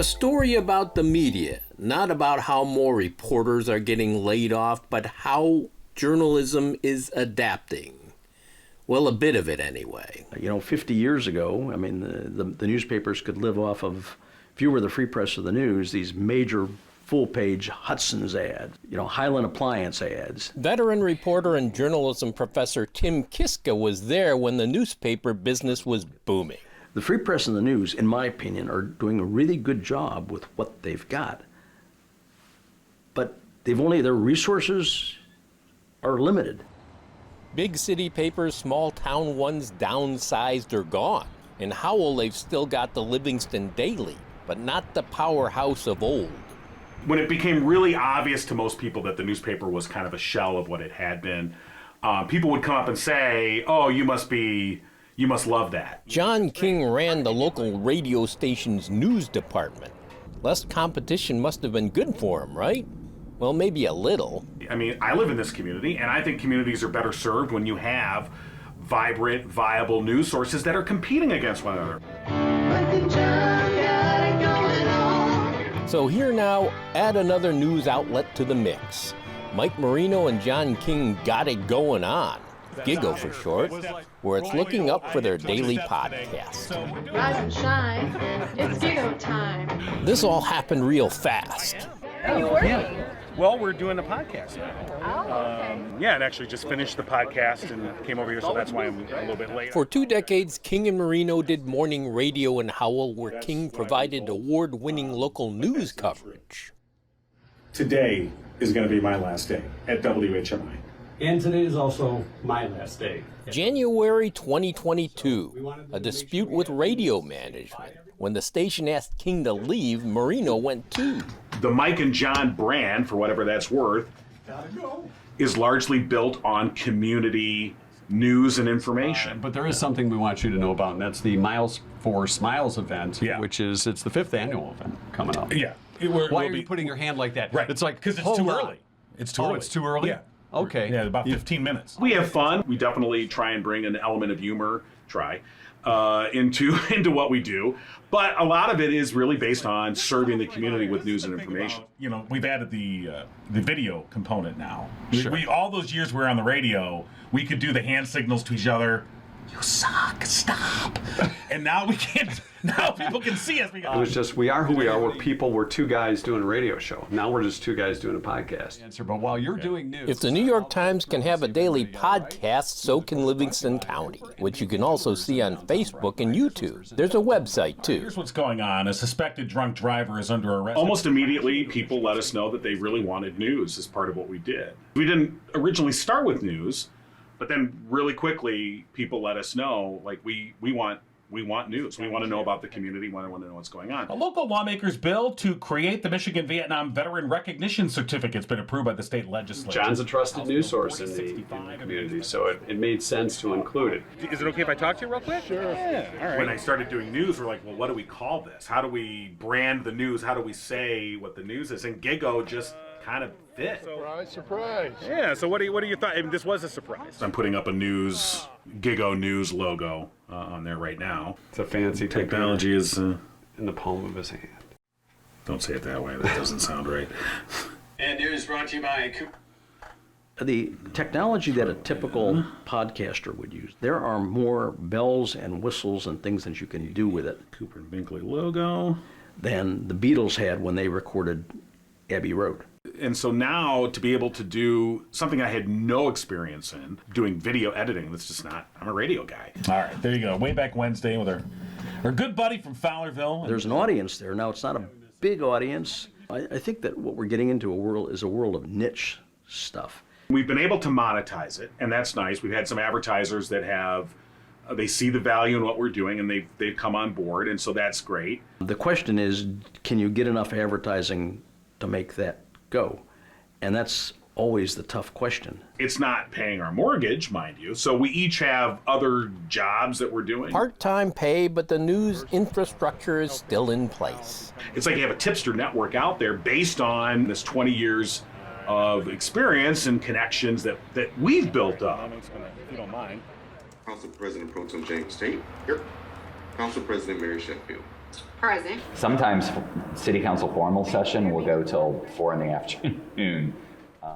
A story about the media, not about how more reporters are getting laid off, but how journalism is adapting. Well, a bit of it anyway. 50 years ago, the newspapers could live off of, if you were the Free Press of the News, these major full-page Hudson's ads, Highland Appliance ads. Veteran reporter and journalism professor Tim Kiska was there when the newspaper business was booming. The Free Press and the News, in my opinion, are doing a really good job with what they've got. But their resources are limited. Big city papers, small town ones downsized or gone. In Howell, they've still got the Livingston Daily, but not the powerhouse of old. When it became really obvious to most people that the newspaper was kind of a shell of what it had been, people would come up and say, "Oh, you must love that." John King ran the local radio station's news department. Less competition must have been good for him, right? Well, maybe a little. I live in this community, and I think communities are better served when you have vibrant, viable news sources that are competing against one another. So here now, add another news outlet to the mix. Mike Marino and John King got it going on, GIGO for short, where it's looking up for their daily podcast. Rise and shine, it's GIGO time. This all happened real fast. Are you working? Yeah. Well, we're doing a podcast now. Oh, okay. And actually just finished the podcast and came over here, so that's why I'm a little bit late. For 2 decades, King and Marino did morning radio in Howell, where King provided award-winning local news coverage. Today is going to be my last day at WHMI. And today is also my last day. January 2022, a dispute with radio management. When the station asked King to leave, Marino went too. The Mike and John brand, for whatever that's worth, is largely built on community news and information. But there is something we want you to know about, and that's the Miles for Smiles event, it's the 5th annual event coming up. Yeah. Why are you putting your hand like that? Right. It's like, because it's too early. It's too early. It's too early? Yeah. Okay. Yeah, about 15 minutes. We have fun. We definitely try and bring an element of humor, into what we do. But a lot of it is really based on serving the community with news and information. We've added the video component now. Sure. All those years we were on the radio, we could do the hand signals to each other. You suck, stop. And now we can't. Now people can see us. It was just, we are who we are. We're 2 guys doing a radio show. Now we're just 2 guys doing a podcast. But while you're doing news... If the New York Times can have a daily podcast, so can Livingston County, which you can also see on Facebook and YouTube. There's a website, too. Here's what's going on. A suspected drunk driver is under arrest. Almost immediately, people let us know that they really wanted news as part of what we did. We didn't originally start with news, but then really quickly, people let us know, we want news. We want to know about the community. We want to know what's going on. A local lawmaker's bill to create the Michigan Vietnam Veteran Recognition Certificate has been approved by the state legislature. John's a trusted news source in the community, so it made sense to include it. Is it okay if I talk to you real quick? Sure. Yeah, all right. When I started doing news, we're like, well, what do we call this? How do we brand the news? How do we say what the news is? And GIGO just kind of fit. Surprise. Yeah, so what are your thoughts? This was a surprise. I'm putting up a GIGO News logo on there right now. It's a fancy technology is in the palm of his hand. Don't say it that way. That doesn't sound right. And news brought to you by The technology that a typical podcaster would use, there are more bells and whistles and things that you can do with it. Cooper and Binkley logo. Than the Beatles had when they recorded Abbey Road. And so now to be able to do something I had no experience in, doing video editing, that's just not, I'm a radio guy. All right, there you go. Way back Wednesday with our good buddy from Fowlerville. There's an audience there. Now, it's not a big audience. I think that what we're getting into is a world of niche stuff. We've been able to monetize it, and that's nice. We've had some advertisers that they see the value in what we're doing, and they've come on board, and so that's great. The question is, can you get enough advertising to make that go? And that's always the tough question. It's not paying our mortgage, mind you, so we each have other jobs that we're doing. Part-time pay, but the news infrastructure is still in place. It's like you have a tipster network out there based on this 20 years of experience and connections that we've built up. If you don't mind. Council President Pro Tem James Tate. Here. Council President Mary Sheffield. Present. Sometimes city council formal session will go till 4 in the afternoon.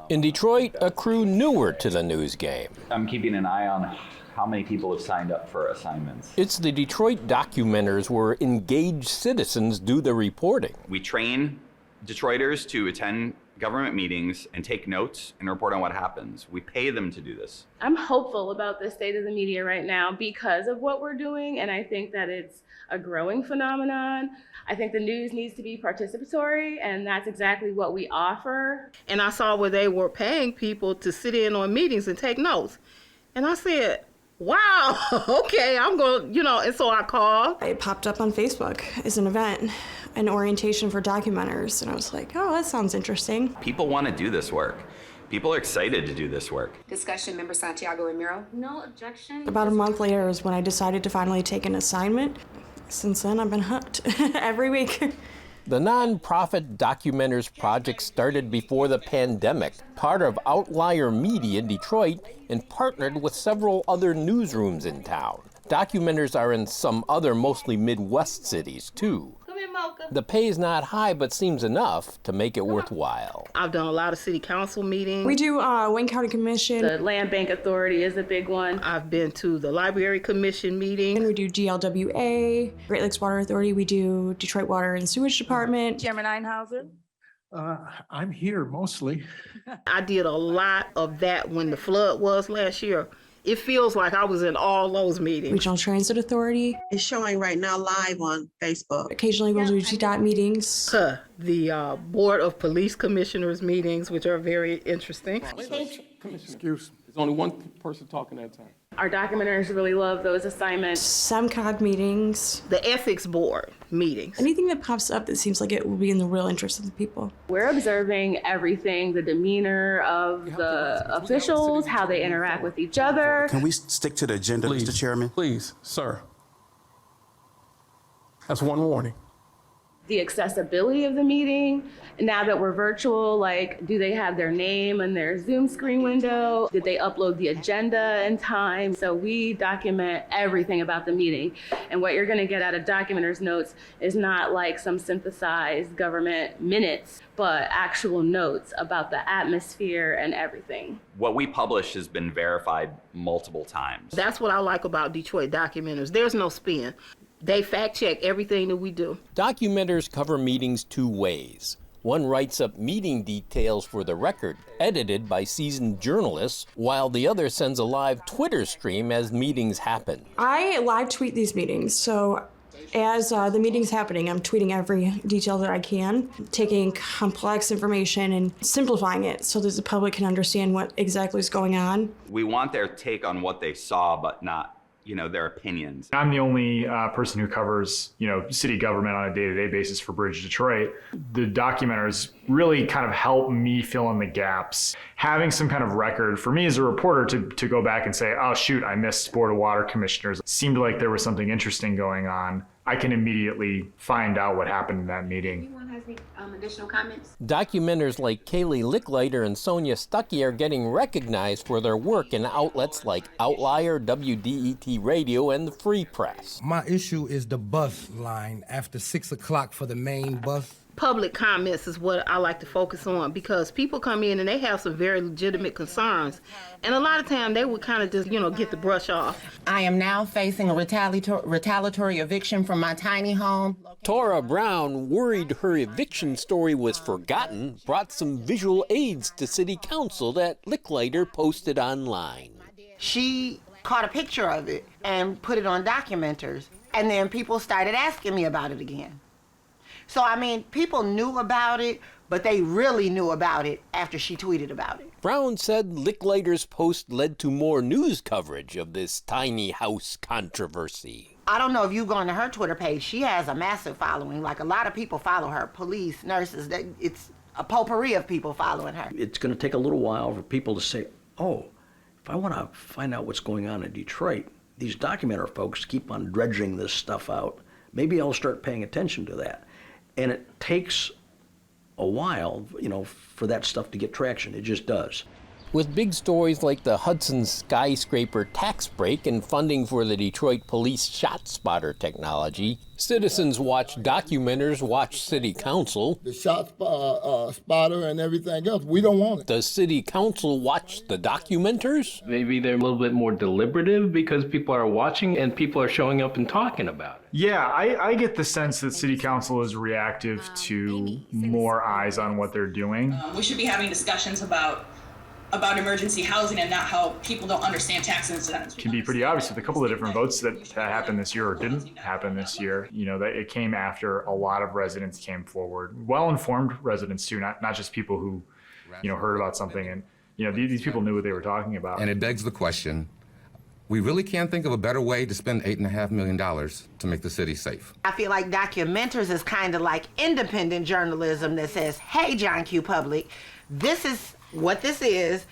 In Detroit, a crew newer to the news game. I'm keeping an eye on how many people have signed up for assignments. It's the Detroit Documenters, where engaged citizens do the reporting. We train Detroiters to attend government meetings and take notes and report on what happens. We pay them to do this. I'm hopeful about the state of the media right now because of what we're doing, and I think that it's a growing phenomenon. I think the news needs to be participatory, and that's exactly what we offer. And I saw where they were paying people to sit in on meetings and take notes. And I said, wow, okay, I'm going, and so I called. It popped up on Facebook as an event, an orientation for documenters, and I was like, oh, that sounds interesting. People want to do this work. People are excited to do this work. Discussion, Member Santiago Ramiro. No objection. About a month later is when I decided to finally take an assignment. Since then, I've been hooked every week. The nonprofit Documenters Project started before the pandemic, part of Outlier Media Detroit, and partnered with several other newsrooms in town. Documenters are in some other mostly Midwest cities, too. The pay's not high, but seems enough to make it worthwhile. I've done a lot of city council meetings. We do Wayne County Commission. The Land Bank Authority is a big one. I've been to the Library Commission meeting. And we do GLWA, Great Lakes Water Authority. We do Detroit Water and Sewage Department. Chairman Einhauser. I'm here mostly. I did a lot of that when the flood was last year. It feels like I was in all those meetings. Regional Transit Authority. It's showing right now live on Facebook. Occasionally we'll do GDOT meetings. The Board of Police Commissioners meetings, which are very interesting. Excuse me. There's only one person talking at a time. Our documenters really love those assignments. SEMCOG meetings. The Ethics Board meetings. Anything that pops up that seems like it will be in the real interest of the people. We're observing everything, the demeanor of the officials, how they interact with each other. Can we stick to the agenda, Please, Mr. Chairman? Please, sir. That's one warning. The accessibility of the meeting. Now that we're virtual, do they have their name and their Zoom screen window? Did they upload the agenda in time? So we document everything about the meeting. And what you're gonna get out of Documenters Notes is not like some synthesized government minutes, but actual notes about the atmosphere and everything. What we publish has been verified multiple times. That's what I like about Detroit Documenters. There's no spin. They fact check everything that we do. Documenters cover meetings two ways. One writes up meeting details for the record, edited by seasoned journalists, while the other sends a live Twitter stream as meetings happen. I live tweet these meetings, so as the meeting's happening, I'm tweeting every detail that I can, taking complex information and simplifying it so that the public can understand what exactly is going on. We want their take on what they saw, but not their opinions. I'm the only person who covers, city government on a day-to-day basis for Bridge Detroit. The documenters really kind of help me fill in the gaps. Having some kind of record for me as a reporter to go back and say, oh shoot, I missed Board of Water Commissioners. It seemed like there was something interesting going on. I can immediately find out what happened in that meeting. Anyone has any additional comments? Documenters like Kaylee Licklider and Sonia Stuckey are getting recognized for their work in outlets like Outlier, WDET Radio, and the Free Press. My issue is the bus line after 6 o'clock for the main bus. Public comments is what I like to focus on because people come in and they have some very legitimate concerns. And a lot of time they would kind of just, get the brush off. I am now facing a retaliatory eviction from my tiny home. Tora Brown, worried her eviction story was forgotten, brought some visual aids to City Council that Licklider posted online. She caught a picture of it and put it on Documenters, and then people started asking me about it again. So, people knew about it, but they really knew about it after she tweeted about it. Brown said Licklider's post led to more news coverage of this tiny house controversy. I don't know if you've gone to her Twitter page. She has a massive following. A lot of people follow her, police, nurses. It's a potpourri of people following her. It's going to take a little while for people to say, oh, if I want to find out what's going on in Detroit, these documenter folks keep on dredging this stuff out. Maybe I'll start paying attention to that. And it takes a while, for that stuff to get traction. It just does. With big stories like the Hudson skyscraper tax break and funding for the Detroit police shot spotter technology, Citizens Watch documenters watch City Council. The shot spotter and everything else, we don't want it. Does City Council watch the documenters? Maybe they're a little bit more deliberative because people are watching and people are showing up and talking about it. Yeah, I get the sense that City Council is reactive to more eyes on what they're doing. We should be having discussions about emergency housing and not how people don't understand tax incentives. It can be pretty obvious with a couple of different votes that happened this year or didn't happen this year. You know, that it came after a lot of residents came forward, well-informed residents too, not just people who, you know, heard about something and, you know, these people knew what they were talking about. And it begs the question, we really can't think of a better way to spend $8.5 million to make the city safe. I feel like documenters is kind of like independent journalism that says, hey, John Q. Public, this is what this is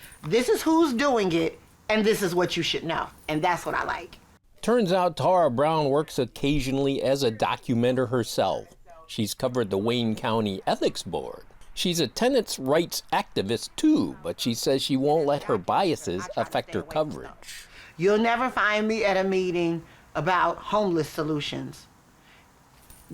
who's doing it, and this is what you should know. And that's what I like. Turns out Tara Brown works occasionally as a documenter herself. She's covered the Wayne County Ethics Board. She's a tenants' rights activist too, but she says she won't let her biases affect her coverage. You'll never find me at a meeting about homeless solutions,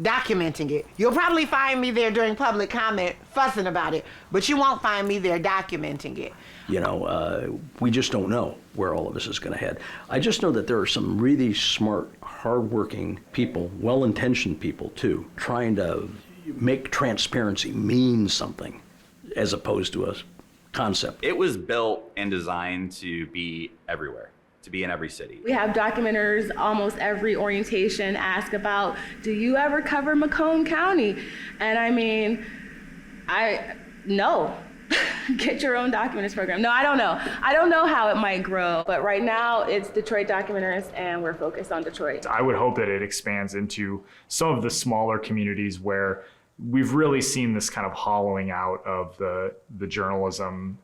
documenting it. You'll probably find me there during public comment fussing about it, but you won't find me there documenting it. You know, we just don't know where all of this is going to head. I just know that there are some really smart, hardworking people, well-intentioned people too, trying to make transparency mean something as opposed to a concept. It was built and designed to be everywhere, to be in every city. We have documenters almost every orientation ask about, do you ever cover Macomb County? And I mean, no. Get your own documenters program. No, I don't know. I don't know how it might grow, but right now it's Detroit documenters and we're focused on Detroit. I would hope that it expands into some of the smaller communities where we've really seen this kind of hollowing out of the journalism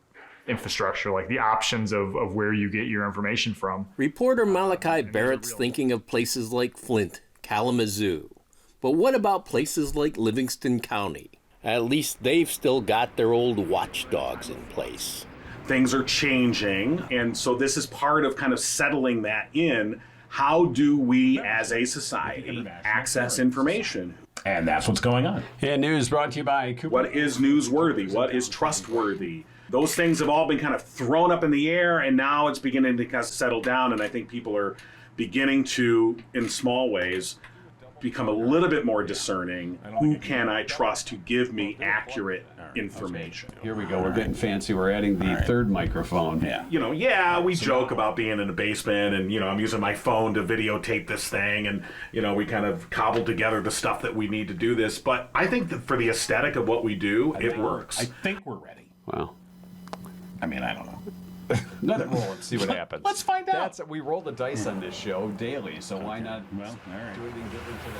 infrastructure, like the options of where you get your information from. Reporter Malachi Barrett's thinking of places like Flint, Kalamazoo. But what about places like Livingston County? At least they've still got their old watchdogs in place. Things are changing, and so this is part of kind of settling that in. How do we as a society access information? And that's what's going on. And news brought to you by Cooper. What is newsworthy? What is trustworthy? Those things have all been kind of thrown up in the air, and now it's beginning to kind of settle down, and I think people are beginning to, in small ways, become a little bit more discerning. Who can I trust to give me accurate information? Here we go. We're getting fancy. We're adding the third microphone. Yeah. You know, we joke about being in a basement and, I'm using my phone to videotape this thing and, we kind of cobble together the stuff that we need to do this. But I think that for the aesthetic of what we do, it works. I think we're ready. Wow. I mean, I don't know. Let it roll and see what happens. Let's find out. We roll the dice on this show daily, so why not do anything different today?